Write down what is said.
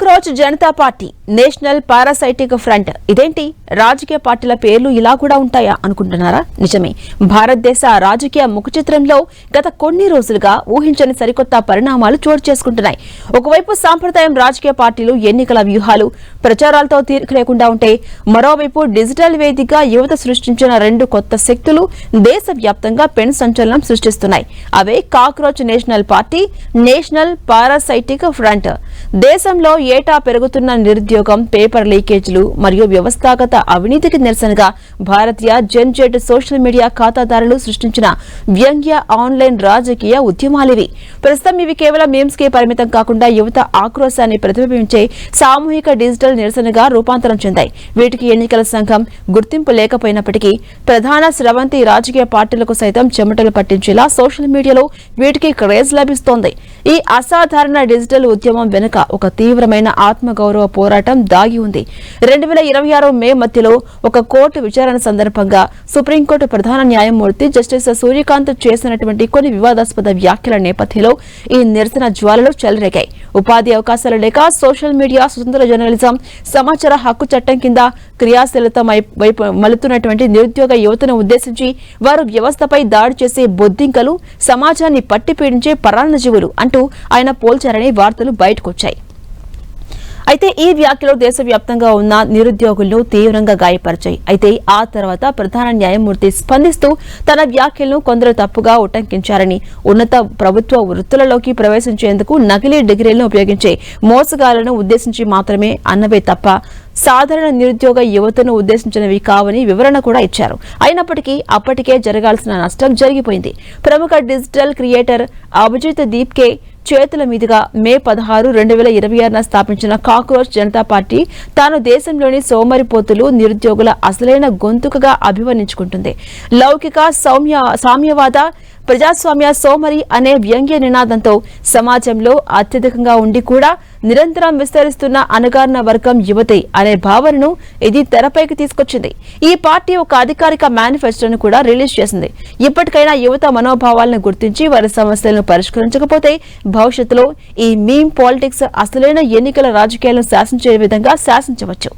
Cockroach Janata party, national parasitic front. ఇదేంటి, రాజకీయ పార్టీల పేర్లు ఇలా కూడా ఉంటాయా అనుకుంటున్నారా? నిజమే. భారతదేశ రాజకీయ ముఖచిత్రంలో గత కొన్ని రోజులుగా ఊహించని సరికొత్త పరిణామాలు చోటు చేసుకుంటున్నాయి. ఒకవైపు సాంప్రదాయం రాజకీయ పార్టీలు ఎన్నికల వ్యూహాలు, ప్రచారాలతో తీరిక లేకుండా ఉంటే, మరోవైపు డిజిటల్ వేదికగా యువత సృష్టించిన రెండు కొత్త శక్తులు దేశవ్యాప్తంగా పెను సంచలనం సృష్టిస్తున్నాయి. అవే cockroach national party, national parasitic front. దేశంలో ఏటా పెరుగుతున్న నిరుద్యోగం, పేపర్ లీకేజీలు మరియు వ్యవస్థాగత అవినీతికి నిరసనగా భారతీయ జెన్జెడ్ సోషల్ మీడియా ఖాతాదారులు సృష్టించిన వ్యంగ్య ఆన్లైన్ రాజకీయ ఉద్యమాలివి. ప్రస్తుతం ఇవి కేవలం మీమ్స్ కి పరిమితం కాకుండా యువత ఆక్రోశాన్ని ప్రతిబింబించే సామూహిక డిజిటల్ నిరసనగా రూపాంతరం చెందాయి. వీటికి ఎన్నికల సంఘం గుర్తింపు లేకపోయినప్పటికీ ప్రధాన స్రవంతి రాజకీయ పార్టీలకు సైతం చెమటలు పట్టించేలా సోషల్ మీడియాలో వీటికి క్రేజ్ లభిస్తోంది. ఈ అసాధారణ డిజిటల్ ఉద్యమం వెనుక ఒక తీవ్రమైన ఆత్మగౌరవ పోరాటం దాగి ఉంది. 2026 మే మధ్యలో ఒక కోర్టు విచారణ సందర్భంగా సుప్రీంకోర్టు ప్రధాన న్యాయమూర్తి జస్టిస్ సూర్యకాంత్ చేసినటువంటి కొన్ని వివాదాస్పద వ్యాఖ్యల నేపథ్యంలో ఈ నిరసన జ్వాలలు చెలరేగాయి. ఉపాధి అవకాశాలు లేక సోషల్ మీడియా, స్వతంత్ర జర్నలిజం, సమాచార హక్కు చట్టం కింద క్రియాశీలత వైపు మలుతున్నటువంటి నిరుద్యోగ యువతను ఉద్దేశించి వారు వ్యవస్థపై దాడి చేసే బొద్దింకలు, సమాజాన్ని పట్టి పీడించే పరాన్నజీవులు అంటూ ఆయన పోల్చారని వార్తలు బయటకొచ్చాయి. అయితే ఈ వ్యాఖ్యలు దేశవ్యాప్తంగా ఉన్న నిరుద్యోగులను తీవ్రంగా గాయపరిచాయి. అయితే ఆ తర్వాత ప్రధాన న్యాయమూర్తి స్పందిస్తూ తన వ్యాఖ్యలను కొందరు తప్పుగా ఉటంకించారని, ఉన్నత ప్రభుత్వ వృత్తులలోకి ప్రవేశించేందుకు నకిలీ డిగ్రీలను ఉపయోగించే మోసగాళ్లను ఉద్దేశించి మాత్రమే అన్నవే తప్ప సాధారణ నిరుద్యోగ యువతను ఉద్దేశించినవి కావని వివరణ కూడా ఇచ్చారు. అయినప్పటికీ అప్పటికే జరగాల్సిన నష్టం జరిగిపోయింది. ప్రముఖ డిజిటల్ క్రియేటర్ అభిజిత్ దీప్కే చేతుల మీదుగా మే 16, 2026 స్థాపించిన కాక్రోచ్ జనతా పార్టీ తాను దేశంలోని సోమరిపోతులు, నిరుద్యోగుల అసలైన గొంతుకగా అభివర్ణించుకుంటుంది. లౌకిక సామ్యవాద ప్రజాస్వామ్య సోమరి అనే వ్యంగ్య నినాదంతో సమాజంలో అత్యధికంగా ఉండి కూడా నిరంతరం విస్తరిస్తున్న అణగారిన వర్గం యువతే అనే భావనను ఇది తెరపైకి తీసుకొచ్చింది. ఈ పార్టీ ఒక అధికారిక మేనిఫెస్టోను కూడా రిలీజ్ చేసింది. ఇప్పటికైనా యువత మనోభావాలను గుర్తించి వారి సమస్యలను పరిష్కరించకపోతే భవిష్యత్తులో ఈ మీమ్ పాలిటిక్స్ అసలైన ఎన్నికల రాజకీయాలను శాసించే విధంగా శాసించవచ్చు.